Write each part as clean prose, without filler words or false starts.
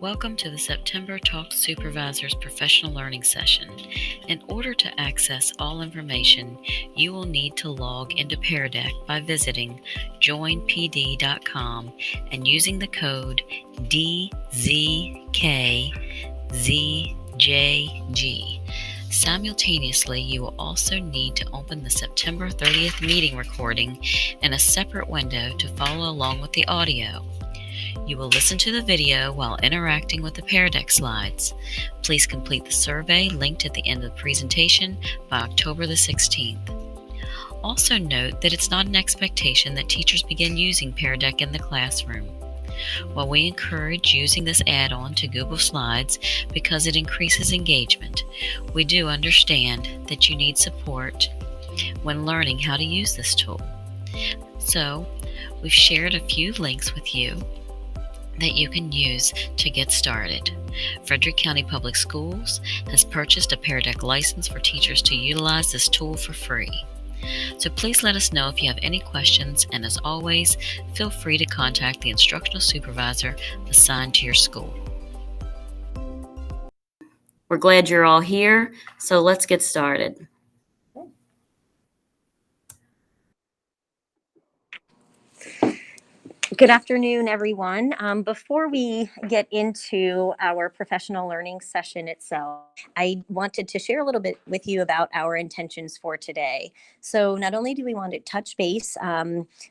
Welcome to the September Talk Supervisor's Professional Learning Session. In order to access all information, you will need to log into Pear Deck by visiting joinpd.com and using the code DZKZJG. Simultaneously, you will also need to open the September 30th meeting recording in a separate window to follow along with the audio. You will listen to the video while interacting with the Pear Deck slides. Please complete the survey linked at the end of the presentation by October the 16th. Also note that it's not an expectation that teachers begin using Pear Deck in the classroom. While we encourage using this add-on to Google Slides because it increases engagement, we do understand that you need support when learning how to use this tool. So, we've shared a few links with you that you can use to get started. Frederick County Public Schools has purchased a Pear Deck license for teachers to utilize this tool for free. So please let us know if you have any questions, and as always, feel free to contact the instructional supervisor assigned to your school. We're glad you're all here, so let's get started. Good afternoon, everyone. Before we get into our professional learning session itself, I wanted to share a little bit with you about our intentions for today. So not only do we want to touch base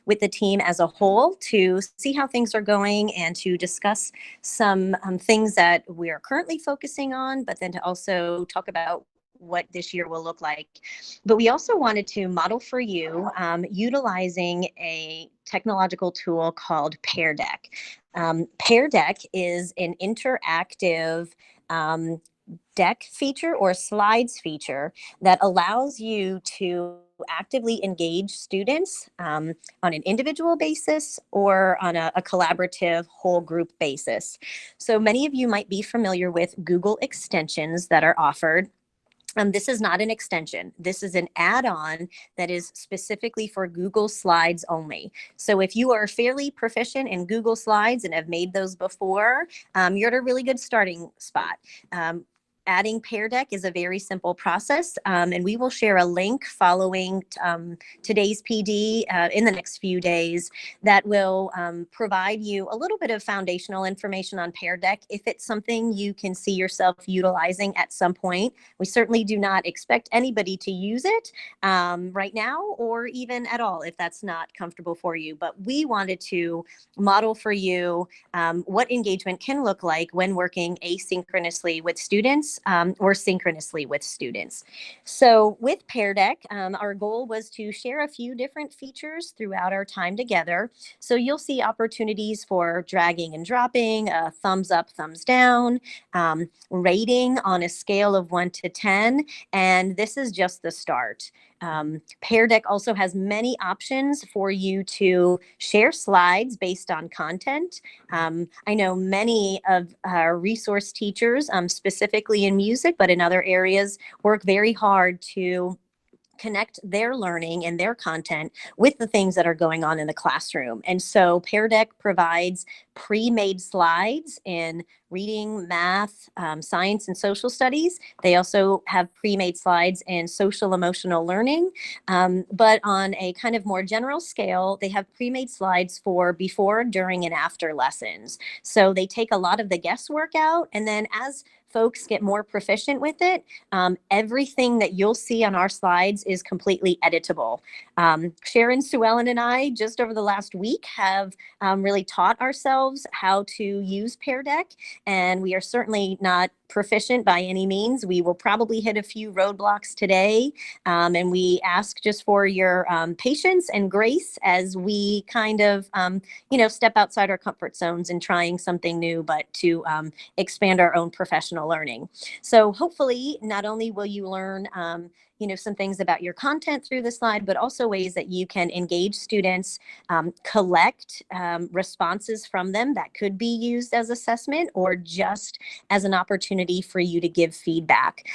with the team as a whole to see how things are going and to discuss some things that we are currently focusing on, but then to also talk about what this year will look like. But we also wanted to model for you utilizing a technological tool called Pear Deck. Pear Deck is an interactive deck feature or slides feature that allows you to actively engage students on an individual basis or on a collaborative whole group basis. So many of you might be familiar with Google extensions that are offered. This is not an extension. This is an add-on that is specifically for Google Slides only. So if you are fairly proficient in Google Slides and have made those before, you're at a really good starting spot. Adding Pear Deck is a very simple process, and we will share a link following today's PD in the next few days that will provide you a little bit of foundational information on Pear Deck if it's something you can see yourself utilizing at some point. We certainly do not expect anybody to use it right now or even at all if that's not comfortable for you, but we wanted to model for you what engagement can look like when working asynchronously with students or synchronously with students. So with Pear Deck, our goal was to share a few different features throughout our time together. So you'll see opportunities for dragging and dropping, thumbs up, thumbs down, rating on a scale of 1 to 10, and this is just the start. Pear Deck also has many options for you to share slides based on content. I know many of our resource teachers, specifically in music, but in other areas, work very hard to connect their learning and their content with the things that are going on in the classroom. And so Pear Deck provides pre-made slides in reading, math, science, and social studies. They also have pre-made slides in social emotional learning. But on a kind of more general scale, they have pre-made slides for before, during, and after lessons. So they take a lot of the guesswork out. And then as folks get more proficient with it, everything that you'll see on our slides is completely editable. Sharon, Sue Ellen, and I just over the last week have really taught ourselves how to use Pear Deck, and we are certainly not proficient by any means. We will probably hit a few roadblocks today, and we ask just for your patience and grace as we kind of, step outside our comfort zones and trying something new, but to expand our own professional learning. So hopefully, not only will you learn some things about your content through the slide, but also ways that you can engage students, collect responses from them that could be used as assessment or just as an opportunity opportunity for you to give feedback.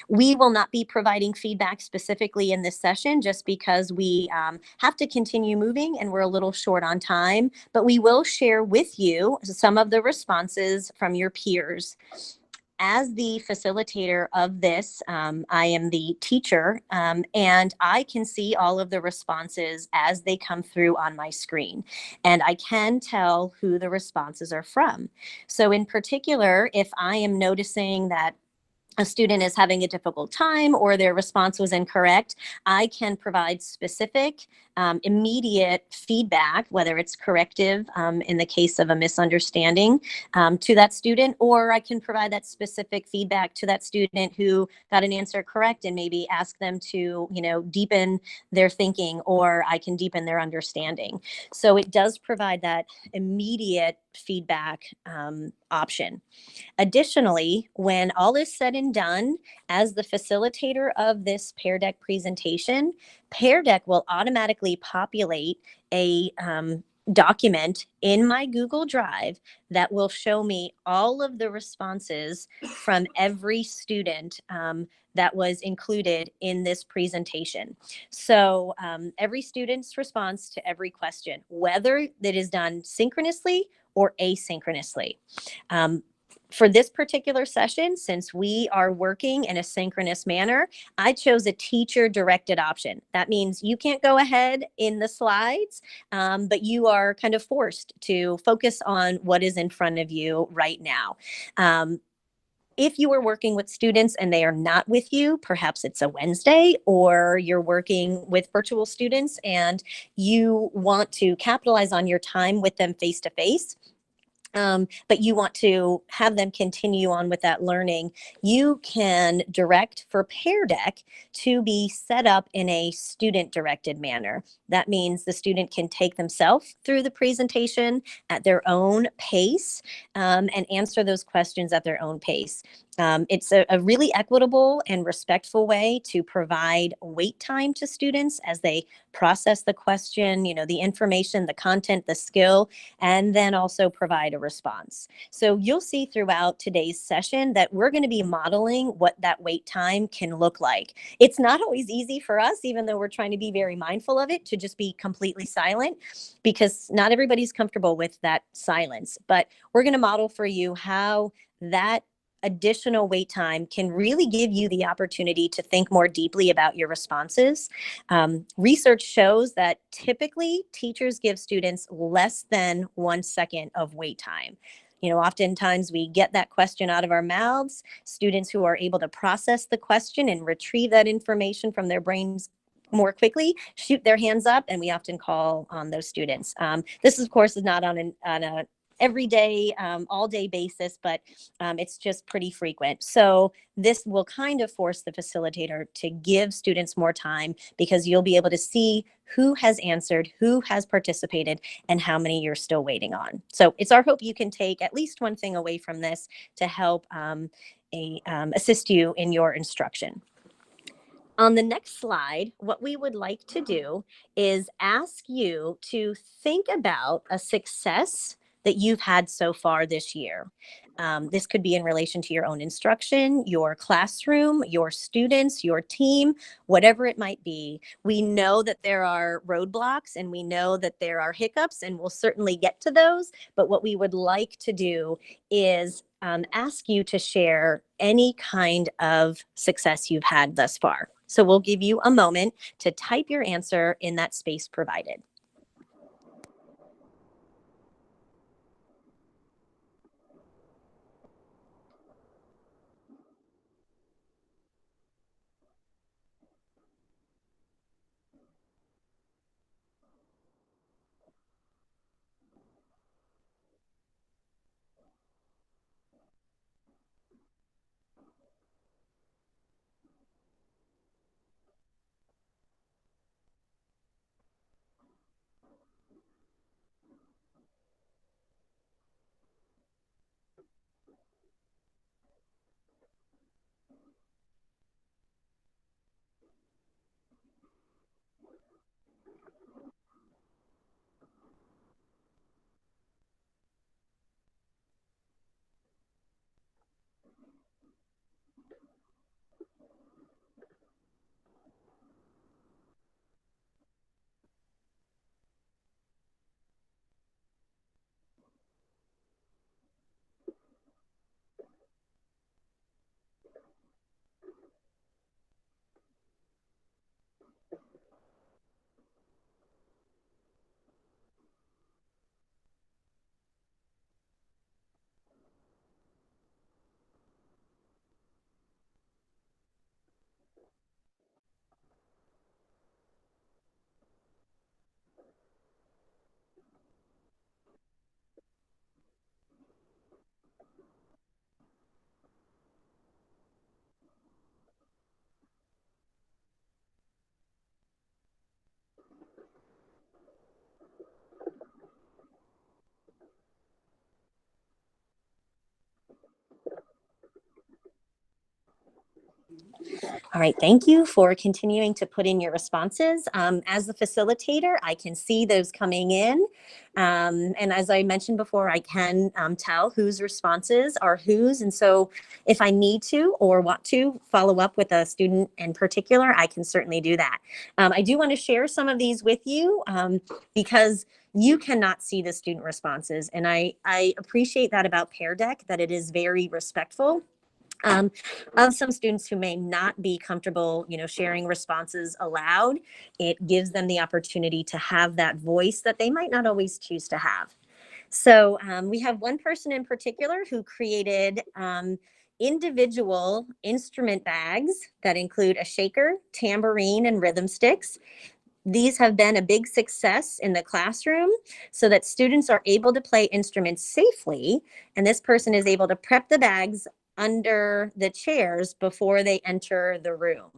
We will not be providing feedback specifically in this session just because we have to continue moving and we're a little short on time, but we will share with you some of the responses from your peers. As the facilitator of this, I am the teacher, and I can see all of the responses as they come through on my screen. And I can tell who the responses are from. So, in particular, if I am noticing that a student is having a difficult time or their response was incorrect, I can provide specific, immediate feedback, whether it's corrective in the case of a misunderstanding to that student, or I can provide that specific feedback to that student who got an answer correct and maybe ask them to, deepen their thinking, or I can deepen their understanding. So it does provide that immediate feedback option. Additionally, when all is said and done, as the facilitator of this Pear Deck presentation, Pear Deck will automatically populate a document in my Google Drive that will show me all of the responses from every student that was included in this presentation. So every student's response to every question, whether that is done synchronously or asynchronously. For this particular session, since we are working in a synchronous manner, I chose a teacher directed option. That means you can't go ahead in the slides, but you are kind of forced to focus on what is in front of you right now. If you are working with students and they are not with you, perhaps it's a Wednesday, or you're working with virtual students and you want to capitalize on your time with them face to face, but you want to have them continue on with that learning, you can direct for Pear Deck to be set up in a student-directed manner. That means the student can take themselves through the presentation at their own pace and answer those questions at their own pace. It's a really equitable and respectful way to provide wait time to students as they process the question, the information, the content, the skill, and then also provide a response. So you'll see throughout today's session that we're going to be modeling what that wait time can look like. It's not always easy for us, even though we're trying to be very mindful of it, to just be completely silent, because not everybody's comfortable with that silence. But we're going to model for you how that additional wait time can really give you the opportunity to think more deeply about your responses. Research shows that typically teachers give students less than 1 second of wait time. Oftentimes we get that question out of our mouths. Students who are able to process the question and retrieve that information from their brains more quickly shoot their hands up, and we often call on those students. This, of course, is not on a everyday, all day basis, but it's just pretty frequent. So this will kind of force the facilitator to give students more time, because you'll be able to see who has answered, who has participated, and how many you're still waiting on. So it's our hope you can take at least one thing away from this to help assist you in your instruction. On the next slide, what we would like to do is ask you to think about a success that you've had so far this year. This could be in relation to your own instruction, your classroom, your students, your team, whatever it might be. We know that there are roadblocks and we know that there are hiccups, and we'll certainly get to those. But what we would like to do is ask you to share any kind of success you've had thus far. So we'll give you a moment to type your answer in that space provided. All right, thank you for continuing to put in your responses. As the facilitator, I can see those coming in. And as I mentioned before, I can tell whose responses are whose. And so if I need to or want to follow up with a student in particular, I can certainly do that. I do want to share some of these with you because you cannot see the student responses. And I appreciate that about Pear Deck, that it is very respectful um, of some students who may not be comfortable, sharing responses aloud. It gives them the opportunity to have that voice that they might not always choose to have. So we have one person in particular who created individual instrument bags that include a shaker, tambourine, and rhythm sticks. These have been a big success in the classroom so that students are able to play instruments safely, and this person is able to prep the bags under the chairs before they enter the room.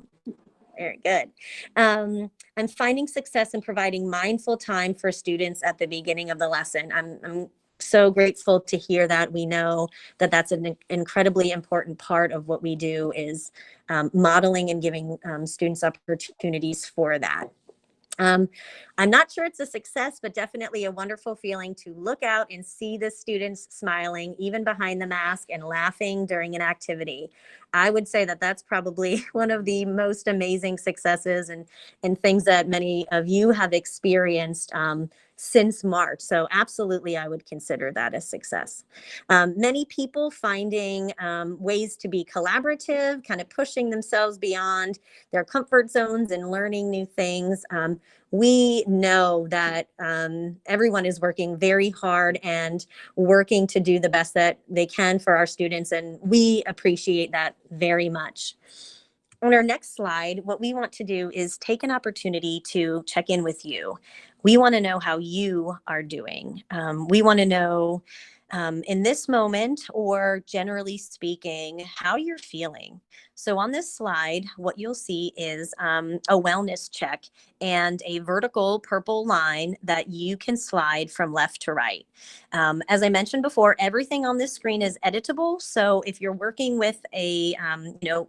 Very good. I'm finding success in providing mindful time for students at the beginning of the lesson. I'm so grateful to hear that. We know that that's an incredibly important part of what we do is modeling and giving students opportunities for that. Um, I'm not sure it's a success, but definitely a wonderful feeling to look out and see the students smiling, even behind the mask, and laughing during an activity. I would say that that's probably one of the most amazing successes and things that many of you have experienced since March. So absolutely, I would consider that a success. Many people finding ways to be collaborative, kind of pushing themselves beyond their comfort zones and learning new things. We know that everyone is working very hard and working to do the best that they can for our students, and we appreciate that very much. On our next slide, what we want to do is take an opportunity to check in with you. We want to know how you are doing. We want to know in this moment, or generally speaking, how you're feeling. So on this slide, what you'll see is a wellness check and a vertical purple line that you can slide from left to right. As I mentioned before, everything on this screen is editable. So if you're working with a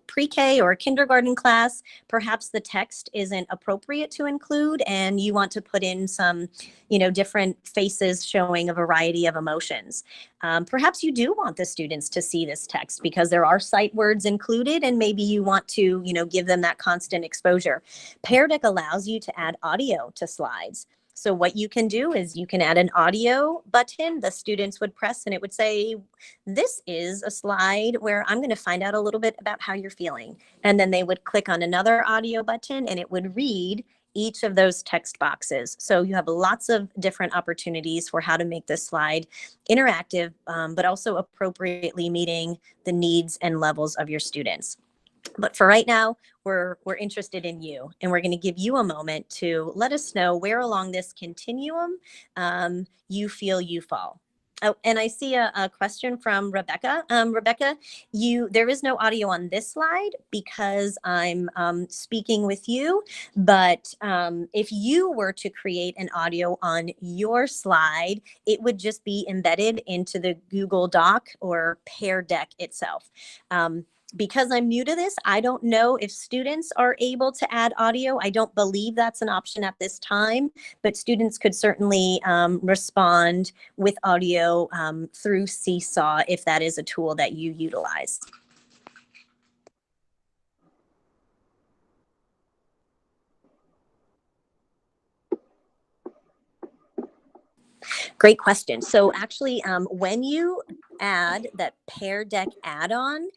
pre-K or a kindergarten class, perhaps the text isn't appropriate to include, and you want to put in some, different faces showing a variety of emotions. Perhaps you do want the students to see this text because there are sight words included, and maybe you want to, give them that constant exposure. Pear Deck allows you to add audio to slides. So what you can do is you can add an audio button the students would press, and it would say, this is a slide where I'm going to find out a little bit about how you're feeling. And then they would click on another audio button and it would read each of those text boxes. So you have lots of different opportunities for how to make this slide interactive, but also appropriately meeting the needs and levels of your students. But for right now, we're interested in you, and we're going to give you a moment to let us know where along this continuum you feel you fall. Oh, and I see a question from Rebecca. Rebecca, there is no audio on this slide because I'm speaking with you. But if you were to create an audio on your slide, it would just be embedded into the Google Doc or Pear Deck itself. Because I'm new to this, I don't know if students are able to add audio. I don't believe that's an option at this time, but students could certainly respond with audio through Seesaw if that is a tool that you utilize. Great question. So actually, when you add that Pear Deck add-on,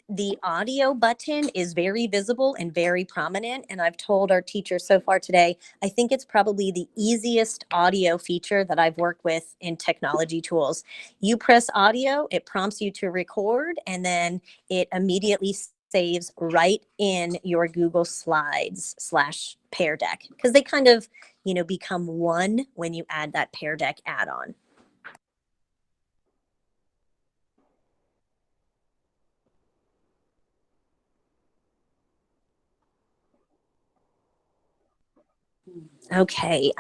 the audio button is very visible and very prominent. And I've told our teachers so far today, I think it's probably the easiest audio feature that I've worked with in technology tools. You press audio, it prompts you to record, and then it immediately saves right in your Google Slides / Pear Deck, because they kind of, become one when you add that Pear Deck add-on. Okay,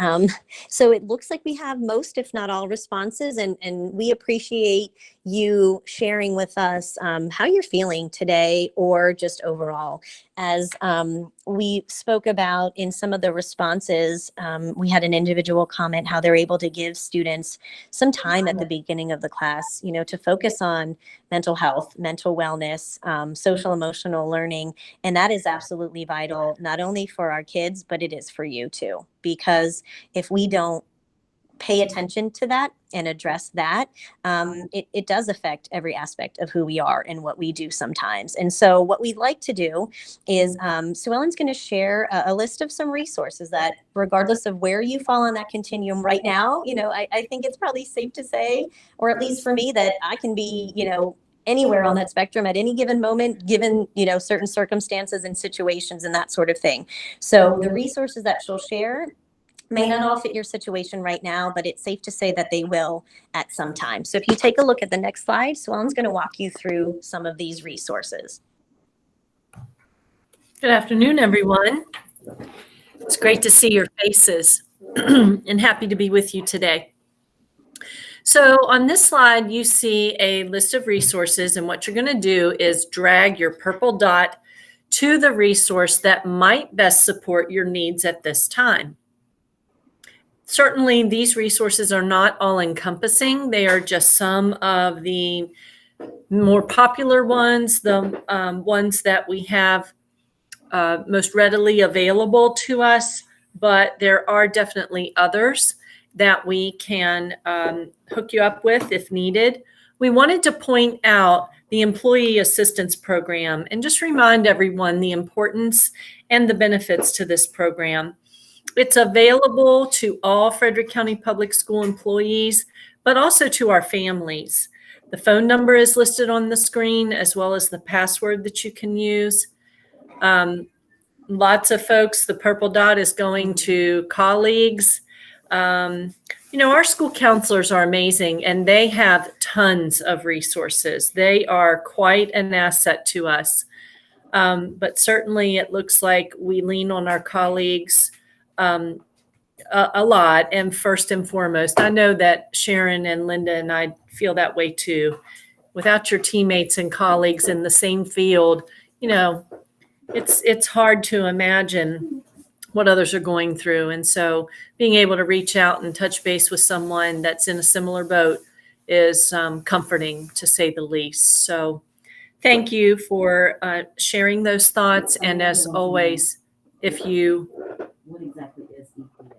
so it looks like we have most, if not all, responses, and we appreciate you sharing with us how you're feeling today or just overall. As we spoke about in some of the responses, we had an individual comment how they're able to give students some time at the beginning of the class, to focus on mental health, mental wellness, social emotional learning. And that is absolutely vital, not only for our kids, but it is for you too. Because if we don't pay attention to that and address that, it does affect every aspect of who we are and what we do sometimes. And so what we'd like to do is Sue Ellen's going to share a list of some resources that, regardless of where you fall on that continuum right now, I think it's probably safe to say, or at least for me, that I can be, anywhere on that spectrum at any given moment, given, certain circumstances and situations and that sort of thing. So the resources that she'll share may not all fit your situation right now, but it's safe to say that they will at some time. So if you take a look at the next slide, Swellen's going to walk you through some of these resources. Good afternoon, everyone. It's great to see your faces and happy to be with you today. So on this slide, you see a list of resources, and what you're going to do is drag your purple dot to the resource that might best support your needs at this time. Certainly, these resources are not all-encompassing. They are just some of the more popular ones, the ones that we have most readily available to us, but there are definitely others that we can hook you up with if needed. We wanted to point out the Employee Assistance Program and just remind everyone the importance and the benefits to this program. It's available to all Frederick County Public School employees, but also to our families. The phone number is listed on the screen, as well as the password that you can use. Lots of folks, the purple dot is going to colleagues. Our school counselors are amazing, and they have tons of resources. They are quite an asset to us. But certainly it looks like we lean on our colleagues a lot. And first and foremost, I know that Sharon and Linda and I feel that way too. Without your teammates and colleagues in the same field, it's hard to imagine what others are going through. And so being able to reach out and touch base with someone that's in a similar boat is comforting, to say the least. So thank you for sharing those thoughts. And as always, what exactly is EPA?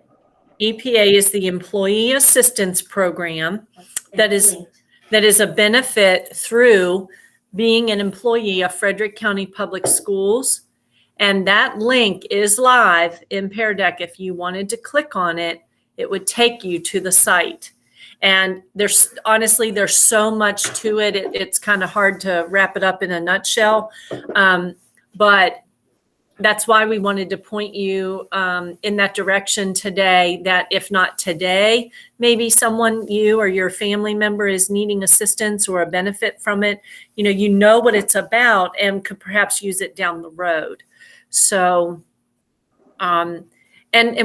EPA is the Employee Assistance Program that is a benefit through being an employee of Frederick County Public Schools. And that link is live in Pear Deck. If you wanted to click on it, it would take you to the site. And there's so much to it. It's kind of hard to wrap it up in a nutshell. But that's why we wanted to point you in that direction today, that if not today, maybe someone, you or your family member, is needing assistance or a benefit from it. You know what it's about and could perhaps use it down the road. So, and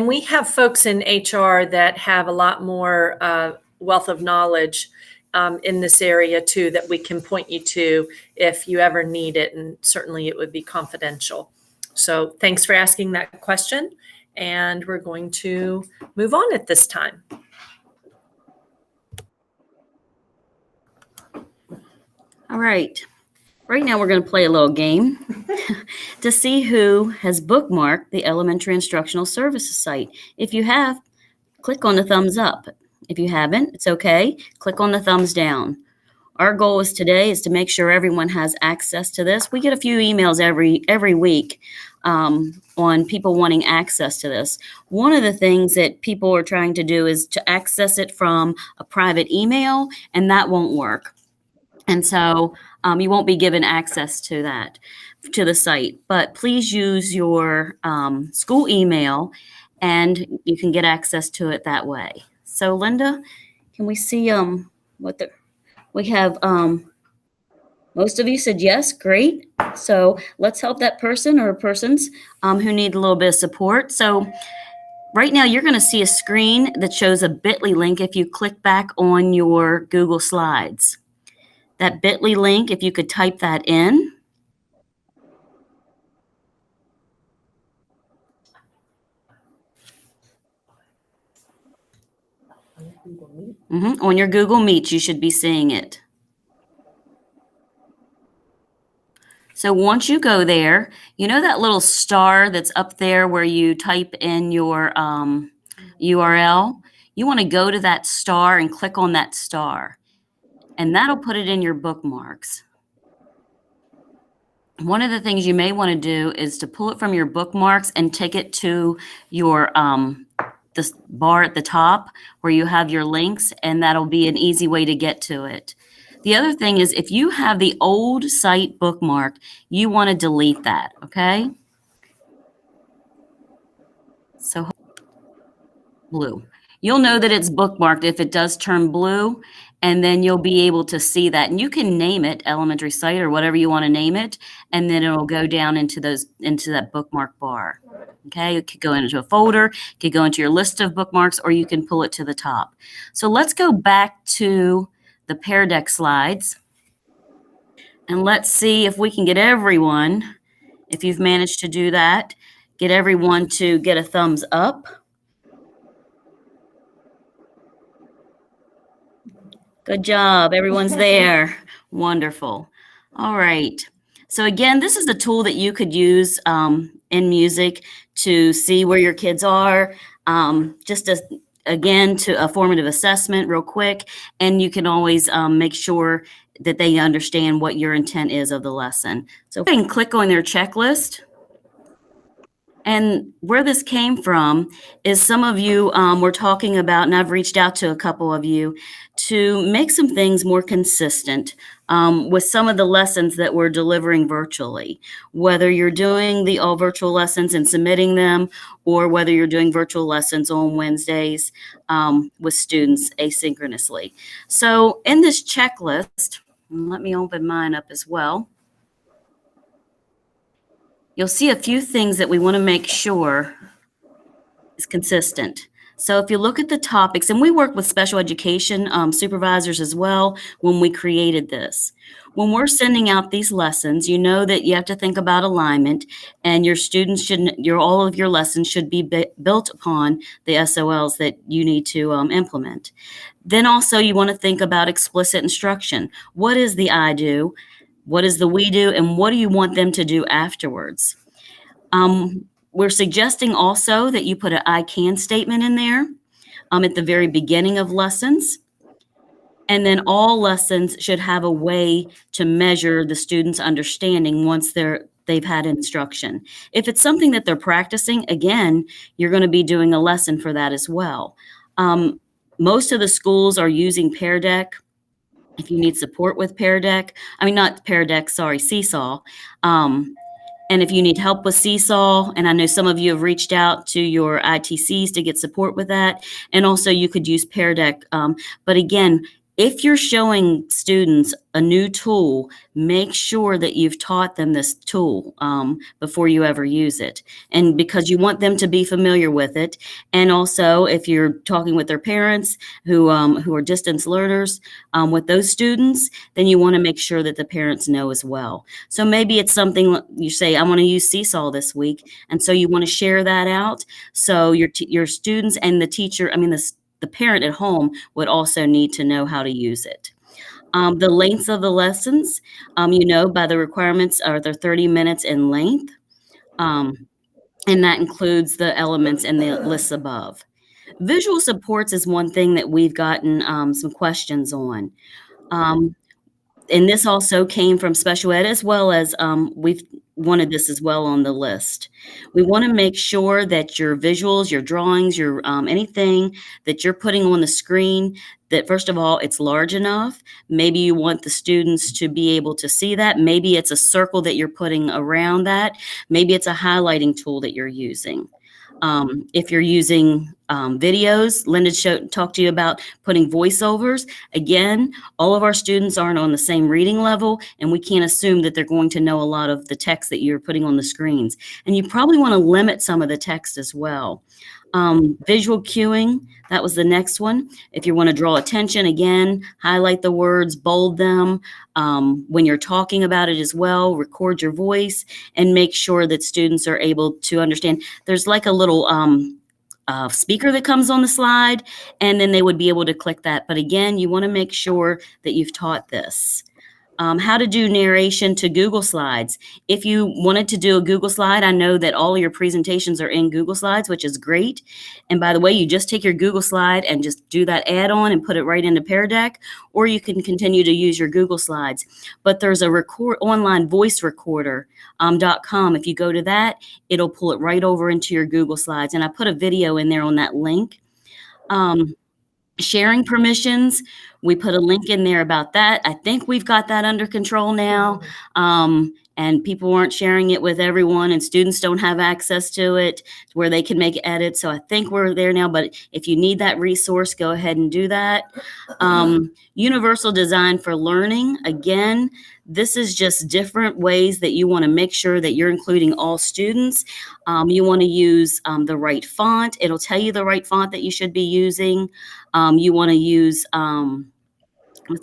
we have folks in HR that have a lot more wealth of knowledge in this area too, that we can point you to if you ever need it. And certainly it would be confidential. So thanks for asking that question. And we're going to move on at this time. All right. Right now we're going to play a little game to see who has bookmarked the Elementary Instructional Services site. If you have, click on the thumbs up. If you haven't, it's okay. Click on the thumbs down. Our goal today is to make sure everyone has access to this. We get a few emails every week on people wanting access to this. One of the things that people are trying to do is to access it from a private email, and that won't work. And so you won't be given access to that, to the site. But please use your school email, and you can get access to it that way. So Linda, can we see what we have? Most of you said yes, great. So let's help that person or persons who need a little bit of support. So right now you're going to see a screen that shows a bit.ly link if you click back on your Google Slides. That bit.ly link, if you could type that in. On your Google Meet, you should be seeing it. So once you go there, you know that little star that's up there where you type in your URL? You want to go to that star and click on that star, and that'll put it in your bookmarks. One of the things you may want to do is to pull it from your bookmarks and take it to your this bar at the top where you have your links, and that'll be an easy way to get to it. The other thing is if you have the old site bookmarked, you want to delete that, okay? So blue. You'll know that it's bookmarked if it does turn blue, and then you'll be able to see that. And you can name it elementary site or whatever you want to name it, and then it'll go down into that bookmark bar. Okay, it could go into a folder, it could go into your list of bookmarks, or you can pull it to the top. So let's go back to the Pear Deck slides, and let's see if we can get everyone, if you've managed to do that, get everyone to get a thumbs up. Good job. Everyone's there. Wonderful. All right. So again, this is a tool that you could use in music to see where your kids are, just as, again, to a formative assessment real quick. And you can always make sure that they understand what your intent is of the lesson. So I can click on their checklist. And where this came from is some of you were talking about, and I've reached out to a couple of you, to make some things more consistent with some of the lessons that we're delivering virtually, whether you're doing the all virtual lessons and submitting them, or whether you're doing virtual lessons on Wednesdays with students asynchronously. So in this checklist, let me open mine up as well. You'll see a few things that we want to make sure is consistent. So if you look at the topics, and we work with special education supervisors as well when we created this. When we're sending out these lessons, you know that you have to think about alignment, and your students should, all of your lessons should be built upon the SOLs that you need to implement. Then also you want to think about explicit instruction. What is the I do? What is the we do, and what do you want them to do afterwards? We're suggesting also that you put an I can statement in there at the very beginning of lessons. And then all lessons should have a way to measure the student's understanding once they've had instruction. If it's something that they're practicing, again, you're going to be doing a lesson for that as well. Most of the schools are using Pear Deck. If you need support with Pear Deck, Seesaw. And if you need help with Seesaw, and I know some of you have reached out to your ITCs to get support with that, and also you could use Pear Deck. But again, if you're showing students a new tool, make sure that you've taught them this tool before you ever use it. And because you want them to be familiar with it. And also, if you're talking with their parents who are distance learners with those students, then you want to make sure that the parents know as well. So maybe it's something you say, I want to use Seesaw this week. And so you want to share that out. So your students and the teacher, the parent at home would also need to know how to use it. The lengths of the lessons, by the requirements are they're 30 minutes in length. And that includes the elements and the lists above. Visual supports is one thing that we've gotten some questions on. And this also came from special ed, as well as we've wanted this as well on the list. We want to make sure that your visuals, your drawings, your anything that you're putting on the screen, that first of all, it's large enough. Maybe you want the students to be able to see that. Maybe it's a circle that you're putting around that. Maybe it's a highlighting tool that you're using. If you're using videos, Linda talked to you about putting voiceovers. Again, all of our students aren't on the same reading level, and we can't assume that they're going to know a lot of the text that you're putting on the screens. And you probably want to limit some of the text as well. Visual cueing, that was the next one. If you want to draw attention, again, highlight the words, bold them. When you're talking about it as well, record your voice and make sure that students are able to understand. There's like a little speaker that comes on the slide, and then they would be able to click that. But again, you want to make sure that you've taught this. How to do narration to Google Slides. If you wanted to do a Google slide, I know that all your presentations are in Google Slides, which is great. And by the way, you just take your Google slide and just do that add-on and put it right into Pear Deck, or you can continue to use your Google Slides. But there's a online voice recorder .com. If you go to that, it'll pull it right over into your Google Slides. And I put a video in there on that link. Sharing permissions, we put a link in there about that. I think we've got that under control now. And people aren't sharing it with everyone, and students don't have access to it where they can make edits. So I think we're there now, but if you need that resource, go ahead and do that. Universal design for learning. Again, this is just different ways that you want to make sure that you're including all students. You want to use the right font. It'll tell you the right font that you should be using. You want to use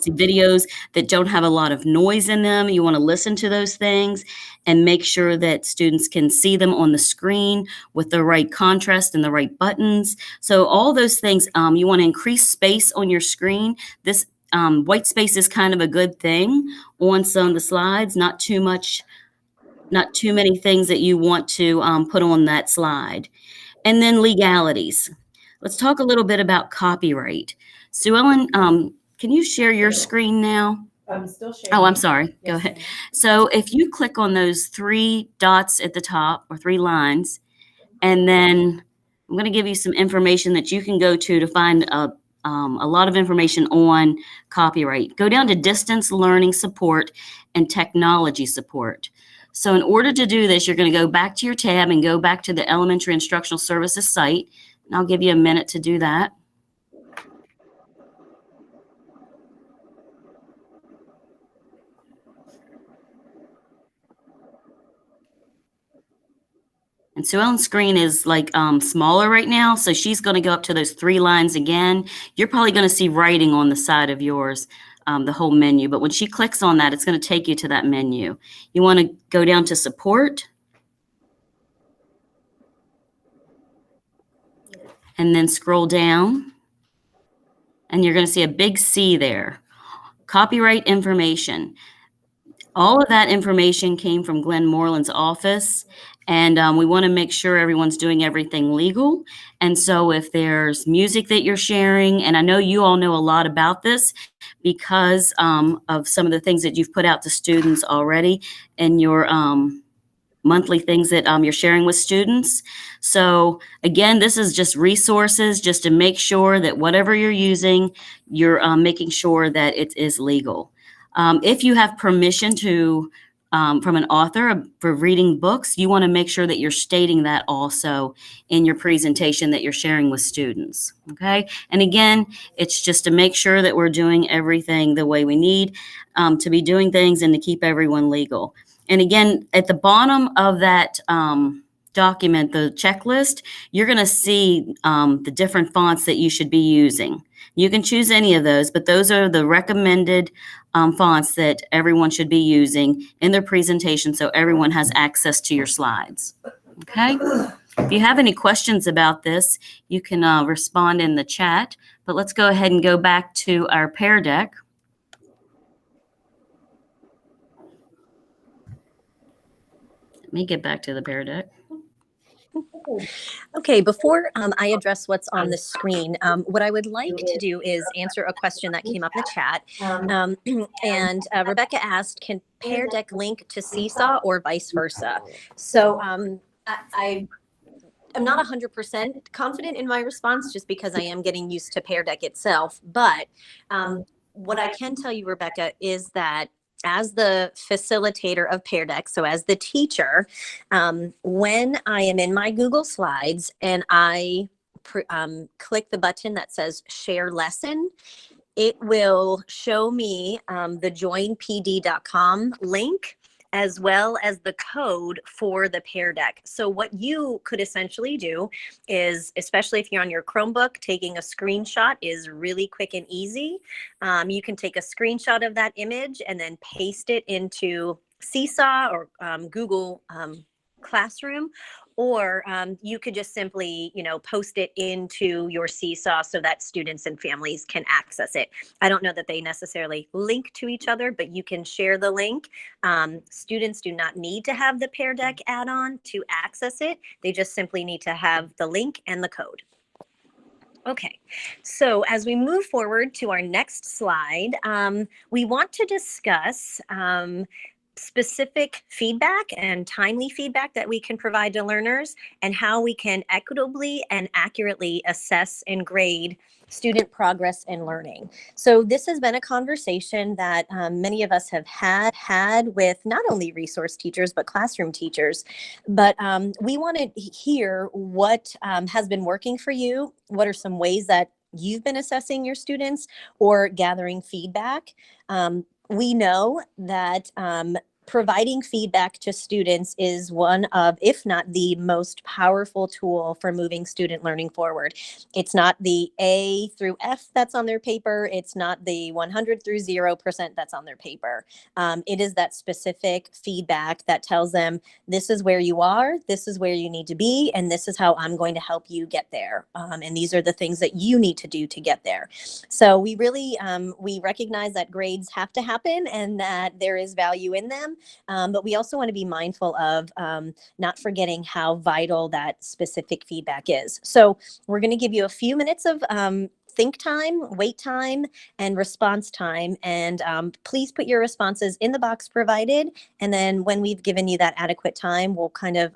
videos that don't have a lot of noise in them. You want to listen to those things and make sure that students can see them on the screen with the right contrast and the right buttons. So all those things, you want to increase space on your screen. This white space is kind of a good thing on some of the slides, not too many things that you want to put on that slide. And then legalities. Let's talk a little bit about copyright. Sue Ellen, can you share your screen now? I'm still sharing. Oh, I'm sorry. Yes, Go ahead. ma'am. So if you click on those 3 dots at the top, or 3 lines, and then I'm going to give you some information that you can go to find a lot of information on copyright. Go down to distance learning support and technology support. So in order to do this, you're going to go back to your tab and go back to the Elementary Instructional Services site. And I'll give you a minute to do that. And Sue Ellen's screen is like smaller right now, so she's going to go up to those 3 lines again. You're probably going to see writing on the side of yours, the whole menu. But when she clicks on that, it's going to take you to that menu. You want to go down to support, and then scroll down, and you're going to see a big C there. Copyright information. All of that information came from Glenn Moreland's office, and we want to make sure everyone's doing everything legal. And so if there's music that you're sharing, and I know you all know a lot about this because of some of the things that you've put out to students already in your monthly things that you're sharing with students. So again, this is just resources just to make sure that whatever you're using, you're making sure that it is legal. If you have permission to from an author for reading books, you want to make sure that you're stating that also in your presentation that you're sharing with students. Okay. And again, it's just to make sure that we're doing everything the way we need to be doing things and to keep everyone legal. And again, at the bottom of that document, the checklist, you're going to see the different fonts that you should be using. You can choose any of those, but those are the recommended fonts that everyone should be using in their presentation so everyone has access to your slides. Okay? If you have any questions about this, you can respond in the chat, but let's go ahead and go back to our Pear Deck. Let me get back to the Pear Deck. Okay, before I address what's on the screen, what I would like to do is answer a question that came up in the chat. And Rebecca asked, can Pear Deck link to Seesaw or vice versa? So I'm not 100% confident in my response just because I am getting used to Pear Deck itself. But what I can tell you, Rebecca, is that as the facilitator of Pear Deck, so as the teacher, when I am in my Google Slides and I click the button that says share lesson, it will show me the joinpd.com link. as well as the code for the Pear Deck. So what you could essentially do is, especially if you're on your Chromebook, taking a screenshot is really quick and easy. You can take a screenshot of that image and then paste it into Seesaw or Google Classroom, or you could just simply, post it into your Seesaw so that students and families can access it. I don't know that they necessarily link to each other, but you can share the link. Students do not need to have the Pear Deck add-on to access it. They just simply need to have the link and the code. Okay, so as we move forward to our next slide, we want to discuss specific feedback and timely feedback that we can provide to learners, and how we can equitably and accurately assess and grade student progress and learning. So this has been a conversation that many of us have had with not only resource teachers, but classroom teachers. But we want to hear what has been working for you. What are some ways that you've been assessing your students or gathering feedback? We know that providing feedback to students is one of, if not the most powerful tool for moving student learning forward. It's not the A through F that's on their paper. It's not the 100 through 0% that's on their paper. It is that specific feedback that tells them, this is where you are, this is where you need to be, and this is how I'm going to help you get there. And these are the things that you need to do to get there. So we really, we recognize that grades have to happen and that there is value in them. But we also want to be mindful of not forgetting how vital that specific feedback is. So we're going to give you a few minutes of think time, wait time, and response time. And please put your responses in the box provided. And then when we've given you that adequate time, we'll kind of,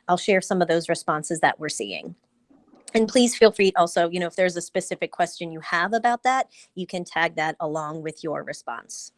I'll share some of those responses that we're seeing. And please feel free also, if there's a specific question you have about that, you can tag that along with your response.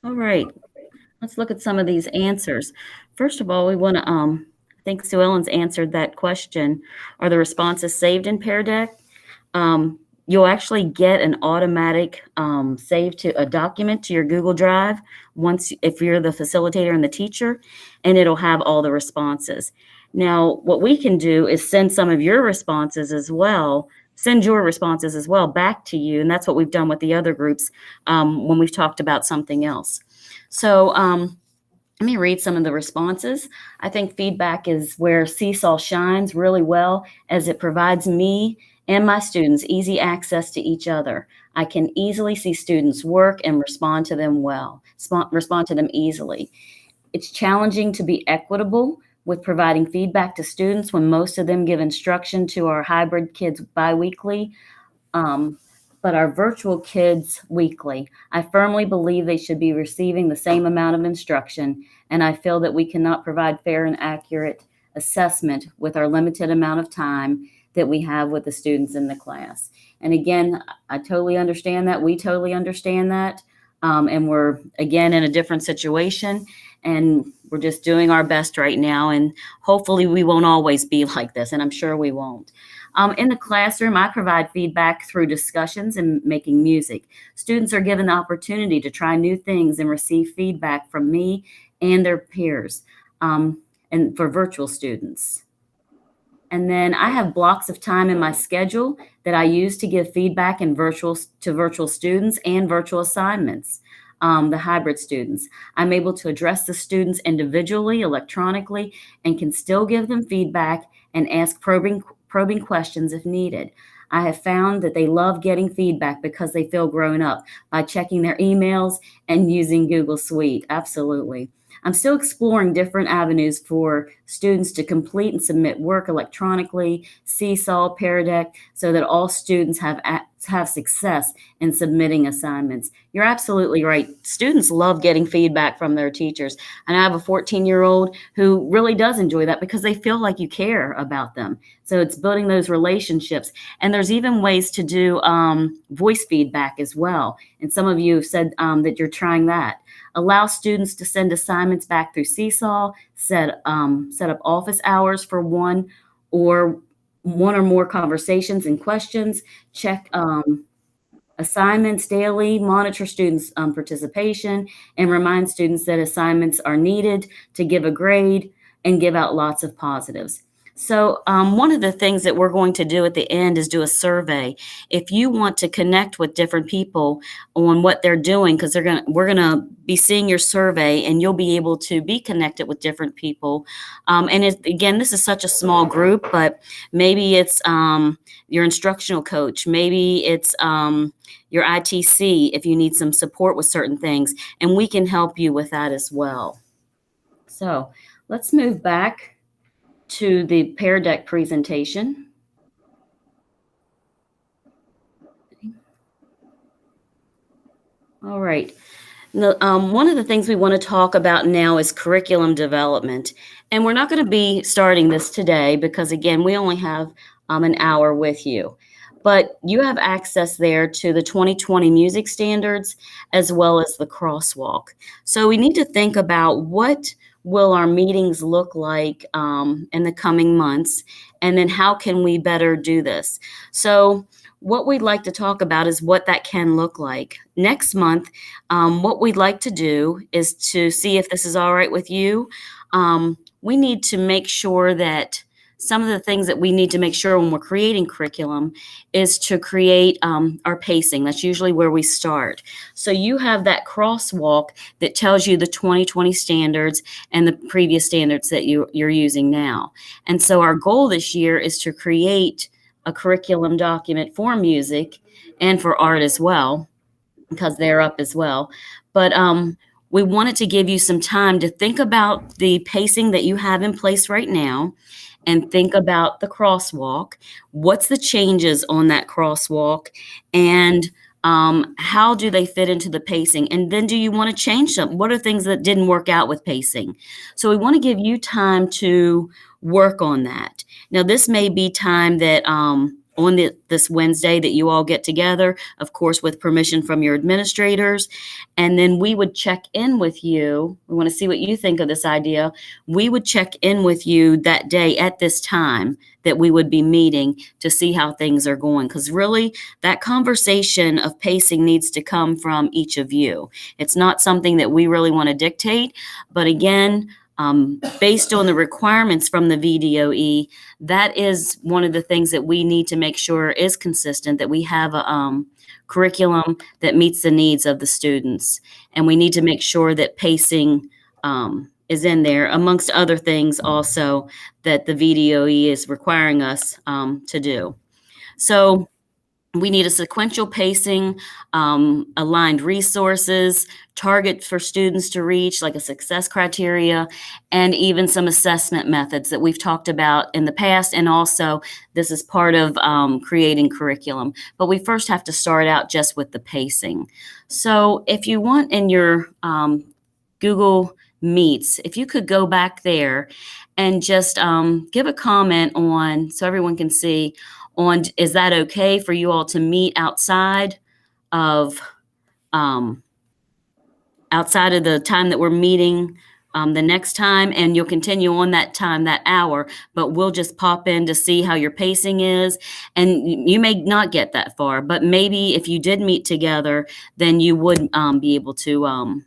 All right, let's look at some of these answers. First of all, we want to, I think Sue Ellen's answered that question. Are the responses saved in Pear Deck? You'll actually get an automatic save to a document to your Google Drive once, if you're the facilitator and the teacher, and it'll have all the responses. Now, what we can do is send some of your responses as well, send your responses as well back to you, and that's what we've done with the other groups when we've talked about something else. So let me read some of the responses. I think feedback is where Seesaw shines really well, as it provides me and my students easy access to each other. I can easily see students' work and respond to them respond to them easily. It's challenging to be equitable with providing feedback to students when most of them give instruction to our hybrid kids biweekly, but our virtual kids weekly. I firmly believe they should be receiving the same amount of instruction, and I feel that we cannot provide fair and accurate assessment with our limited amount of time that we have with the students in the class. And again, I totally understand that. We totally understand that. And we're, again, in a different situation, and we're just doing our best right now. And hopefully we won't always be like this, and I'm sure we won't. In the classroom, I provide feedback through discussions and making music. Students are given the opportunity to try new things and receive feedback from me and their peers, and for virtual students. And then I have blocks of time in my schedule that I use to give feedback to virtual students and virtual assignments, the hybrid students. I'm able to address the students individually, electronically, and can still give them feedback and ask probing questions if needed. I have found that they love getting feedback because they feel grown up by checking their emails and using Google Suite. Absolutely. I'm still exploring different avenues for students to complete and submit work electronically, Seesaw, Pear Deck, so that all students have success in submitting assignments. You're absolutely right. Students love getting feedback from their teachers. And I have a 14-year-old who really does enjoy that because they feel like you care about them. So it's building those relationships. And there's even ways to do voice feedback as well. And some of you have said that you're trying that. Allow students to send assignments back through Seesaw, set up office hours for one or more conversations and questions, check assignments daily, monitor students' participation, and remind students that assignments are needed to give a grade, and give out lots of positives. So one of the things that we're going to do at the end is do a survey. If you want to connect with different people on what they're doing, because we're gonna be seeing your survey, and you'll be able to be connected with different people. And again, this is such a small group, but maybe it's your instructional coach, maybe it's your ITC if you need some support with certain things, and we can help you with that as well. So let's move back to the Pear Deck presentation. All right. Now, one of the things we want to talk about now is curriculum development. And we're not going to be starting this today because, again, we only have an hour with you. But you have access there to the 2020 music standards as well as the crosswalk. So we need to think about what will our meetings look like in the coming months, and then how can we better do this? So what we'd like to talk about is what that can look like. Next month, what we'd like to do is to see if this is all right with you. We need to make sure that some of the things that we need to make sure when we're creating curriculum is to create our pacing. That's usually where we start. So you have that crosswalk that tells you the 2020 standards and the previous standards that you're using now. And so our goal this year is to create a curriculum document for music and for art as well, because they're up as well. But we wanted to give you some time to think about the pacing that you have in place right now, and think about the crosswalk. What's the changes on that crosswalk, and how do they fit into the pacing? And then do you want to change them? What are things that didn't work out with pacing? So we want to give you time to work on that. Now, this may be time that on this Wednesday that you all get together, of course, with permission from your administrators. And then we would check in with you. We want to see what you think of this idea. We would check in with you that day at this time that we would be meeting to see how things are going. Because really, that conversation of pacing needs to come from each of you. It's not something that we really want to dictate. But again, based on the requirements from the VDOE, that is one of the things that we need to make sure is consistent, that we have a curriculum that meets the needs of the students. And we need to make sure that pacing is in there, amongst other things also that the VDOE is requiring us to do. So we need a sequential pacing, aligned resources, target for students to reach, like a success criteria, and even some assessment methods that we've talked about in the past. And also, this is part of creating curriculum. But we first have to start out just with the pacing. So if you want in your Google Meets, if you could go back there and just give a comment on, so everyone can see, on, is that okay for you all to meet outside of the time that we're meeting the next time, and you'll continue on that time, that hour, but we'll just pop in to see how your pacing is. And you may not get that far, but maybe if you did meet together, then you would be able to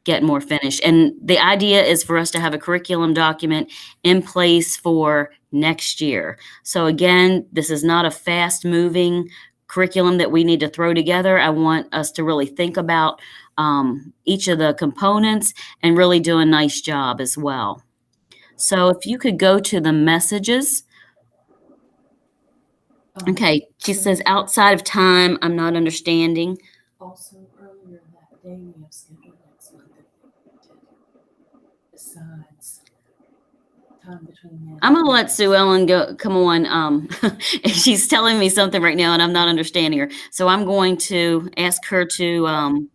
get more finished. And the idea is for us to have a curriculum document in place for next year. So again, this is not a fast moving curriculum that we need to throw together. I want us to really think about each of the components and really do a nice job as well. So if you could go to the messages. Okay, she says outside of time, I'm not understanding. Also, earlier that day, we have scheduled next month besides time between now. I'm gonna let Sue Ellen go. Come on. She's telling me something right now and I'm not understanding her. So I'm going to ask her to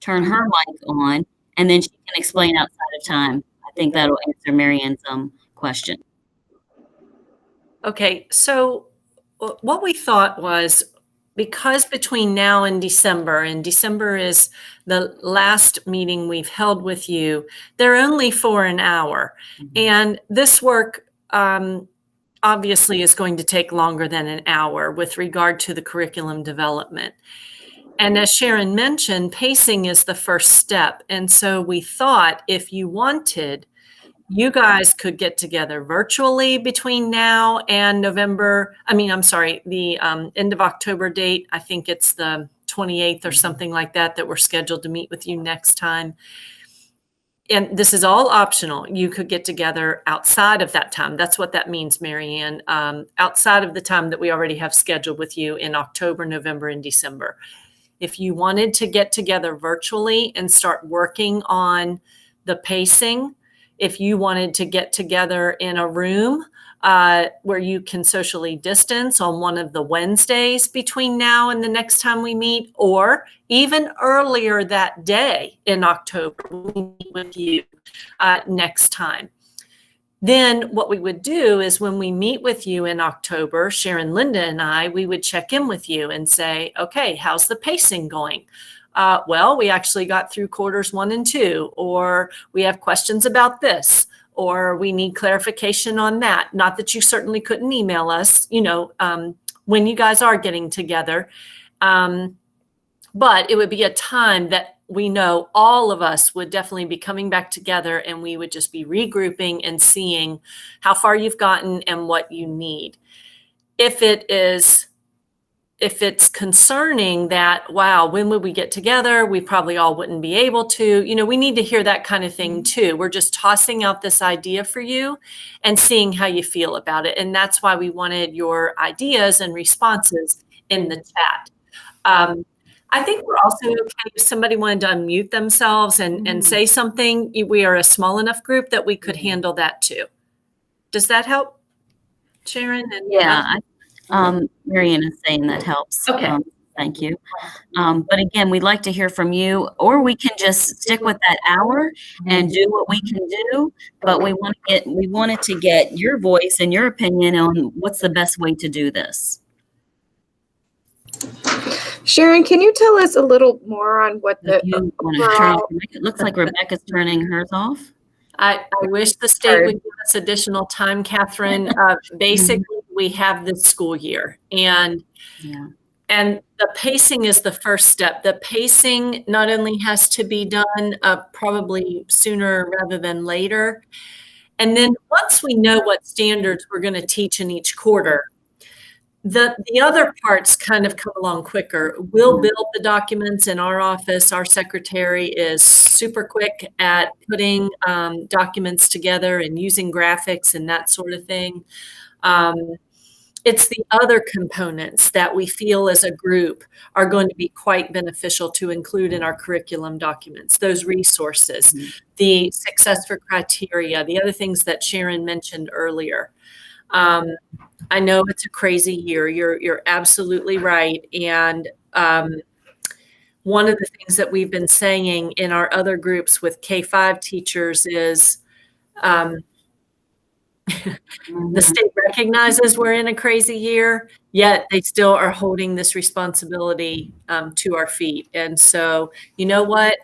turn her mic on, and then she can explain outside of time. I think that'll answer Marianne's question. Okay, so what we thought was, because between now and December is the last meeting we've held with you, they're only for an hour. And this work obviously is going to take longer than an hour with regard to the curriculum development. And as Sharon mentioned, pacing is the first step. And so we thought if you wanted, you guys could get together virtually between now and the end of October date. I think it's the 28th or something like that we're scheduled to meet with you next time. And this is all optional. You could get together outside of that time. That's what that means, Marianne. Outside of the time that we already have scheduled with you in October, November, and December. If you wanted to get together virtually and start working on the pacing, if you wanted to get together in a room where you can socially distance on one of the Wednesdays between now and the next time we meet, or even earlier that day in October, we meet with you next time. Then what we would do is when we meet with you in October, Sharon, Linda, and I, we would check in with you and say, okay, how's the pacing going? Well, we actually got through quarters 1 and 2, or we have questions about this, or we need clarification on that. Not that you certainly couldn't email us, when you guys are getting together. But it would be a time that we know all of us would definitely be coming back together, and we would just be regrouping and seeing how far you've gotten and what you need. If it's concerning that, wow, when would we get together? We probably all wouldn't be able to. We need to hear that kind of thing too. We're just tossing out this idea for you and seeing how you feel about it. And that's why we wanted your ideas and responses in the chat. I think we're also okay if somebody wanted to unmute themselves and say something. We are a small enough group that we could handle that too. Does that help, Sharon? Yeah, Marianne is saying that helps. Okay. Thank you. But again, we'd like to hear from you, or we can just stick with that hour and do what we can do. But we wanted to get your voice and your opinion on what's the best way to do this. Sharon, can you tell us a little more on what If the you want to turn off, overall? it looks like Rebecca's turning hers off. I wish the state would give us additional time, Catherine. Basically, we have this school year, and the pacing is the first step. The pacing not only has to be done probably sooner rather than later, and then once we know what standards we're going to teach in each quarter, the other parts kind of come along quicker. We'll build the documents in our office. Our secretary is super quick at putting documents together and using graphics and that sort of thing. It's the other components that we feel as a group are going to be quite beneficial to include in our curriculum documents, those resources, the success for criteria, the other things that Sharon mentioned earlier. I know it's a crazy year. You're absolutely right. And one of the things that we've been saying in our other groups with K-5 teachers is the state recognizes we're in a crazy year, yet they still are holding this responsibility to our feet. And so, you know what?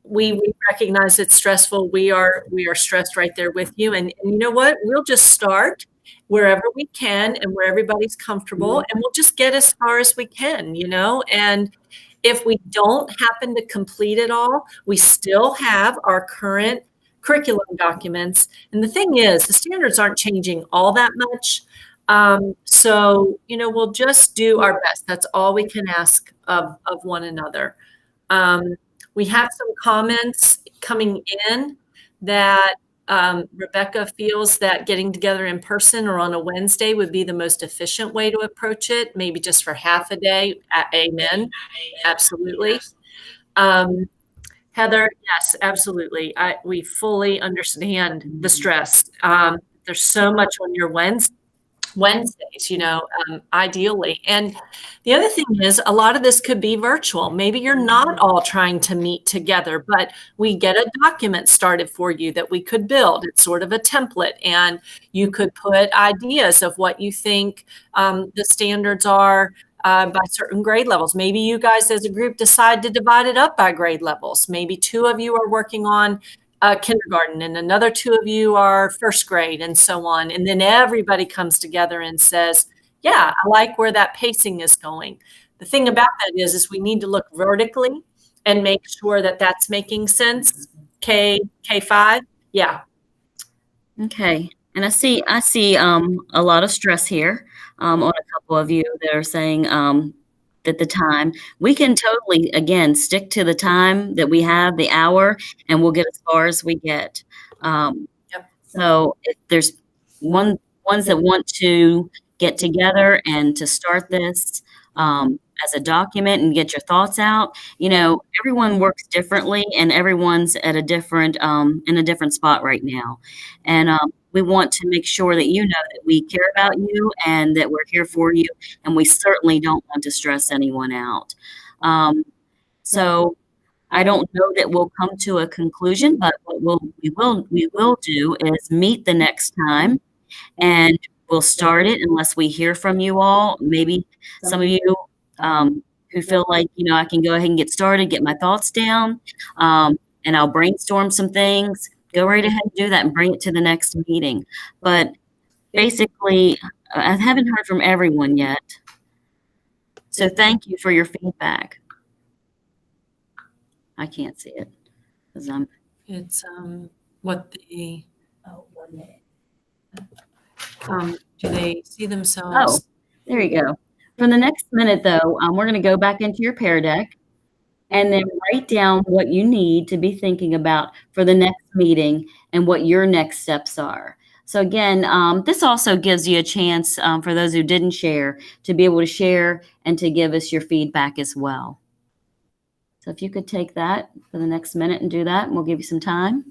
We recognize it's stressful. We are stressed right there with you. And you know what? We'll just start wherever we can and where everybody's comfortable, and we'll just get as far as we can, you know? And if we don't happen to complete it all, we still have our current curriculum documents. And the thing is, the standards aren't changing all that much. So, you know, we'll just do our best. That's all we can ask of one another. We have some comments coming in that Rebecca feels that getting together in person or on a Wednesday would be the most efficient way to approach it, maybe just for half a day. Amen. Absolutely. Heather, yes, absolutely. We fully understand the stress. There's so much on your Wednesdays, you know, ideally. And the other thing is a lot of this could be virtual. Maybe you're not all trying to meet together, but we get a document started for you that we could build. It's sort of a template, and you could put ideas of what you think the standards are by certain grade levels. Maybe you guys as a group decide to divide it up by grade levels. Maybe 2 of you are working on kindergarten and another 2 of you are first grade and so on. And then everybody comes together and says, yeah, I like where that pacing is going. The thing about that is we need to look vertically and make sure that that's making sense. K5. Yeah. Okay. And I see a lot of stress here on a couple of you that are saying that the time, we can totally, again, stick to the time that we have, the hour, and we'll get as far as we get. So if there's ones that want to get together and to start this as a document and get your thoughts out, you know, everyone works differently and everyone's at a different in a different spot right now. And we want to make sure that you know that we care about you and that we're here for you, and we certainly don't want to stress anyone out. So I don't know that we'll come to a conclusion, but what we will do is meet the next time, and we'll start it unless we hear from you all. Maybe some of you who feel like, you know, I can go ahead and get started, get my thoughts down, and I'll brainstorm some things. Go right ahead and do that and bring it to the next meeting. But basically, I haven't heard from everyone yet. So thank you for your feedback. I can't see it because I'm. It's what the do they see themselves? Oh, there you go. For the next minute, though, we're going to go back into your Pear Deck and then write down what you need to be thinking about for the next meeting and what your next steps are. So again, this also gives you a chance for those who didn't share to be able to share and to give us your feedback as well. So if you could take that for the next minute and do that, and we'll give you some time.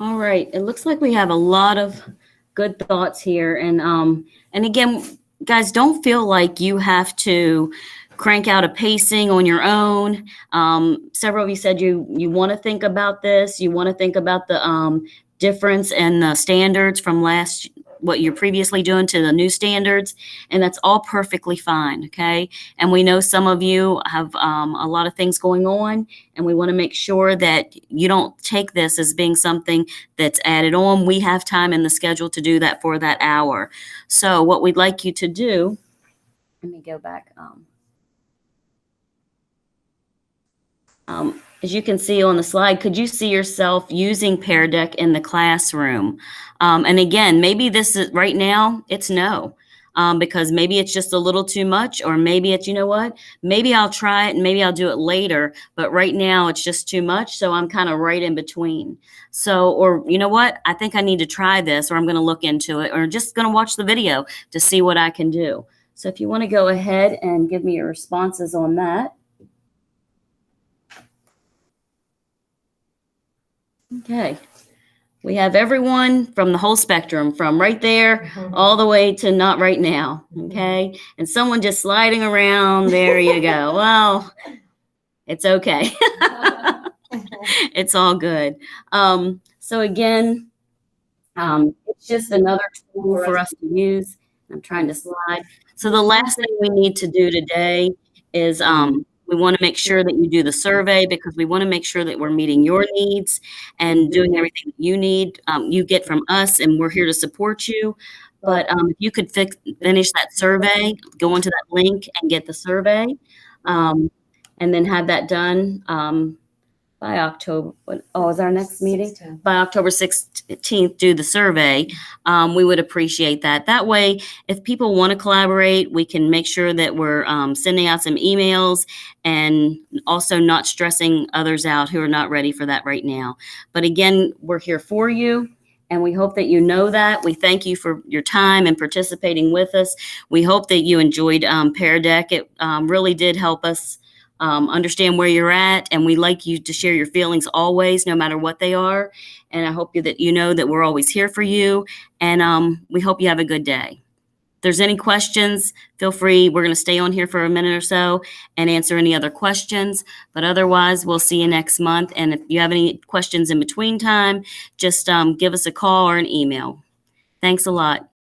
All right. It looks like we have a lot of good thoughts here. And again, guys, don't feel like you have to crank out a pacing on your own. Several of you said you want to think about this. You want to think about the difference in the standards from what you're previously doing to the new standards, and that's all perfectly fine. Okay. And we know some of you have a lot of things going on, and we want to make sure that you don't take this as being something that's added on. We have time in the schedule to do that for that hour. So what we'd like you to do, let me go back. As you can see on the slide, could you see yourself using Pear Deck in the classroom? And again, maybe this is right now, it's no. Because maybe it's just a little too much, or maybe it's, you know what, maybe I'll try it and maybe I'll do it later, but right now it's just too much. So I'm kind of right in between. So, or you know what, I think I need to try this, or I'm going to look into it, or just going to watch the video to see what I can do. So if you want to go ahead and give me your responses on that. Okay. We have everyone from the whole spectrum, from right there all the way to not right now. Okay. And someone just sliding around. There you go. Well, it's okay. It's all good. So again, it's just another tool for us to use. I'm trying to slide. So the last thing we need to do today is we want to make sure that you do the survey, because we want to make sure that we're meeting your needs and doing everything you need, you get from us, and we're here to support you. But if you could finish that survey, go into that link and get the survey, and then have that done by October. Is our next meeting? 16th. By October 16th, do the survey. We would appreciate that. That way, if people want to collaborate, we can make sure that we're sending out some emails and also not stressing others out who are not ready for that right now. But again, we're here for you, and we hope that you know that. We thank you for your time and participating with us. We hope that you enjoyed Pear Deck. It really did help us understand where you're at, and we like you to share your feelings always, no matter what they are. And I hope that you know that we're always here for you, and we hope you have a good day. If there's any questions, feel free. We're going to stay on here for a minute or so and answer any other questions, but otherwise we'll see you next month. And if you have any questions in between time, just give us a call or an email. Thanks a lot.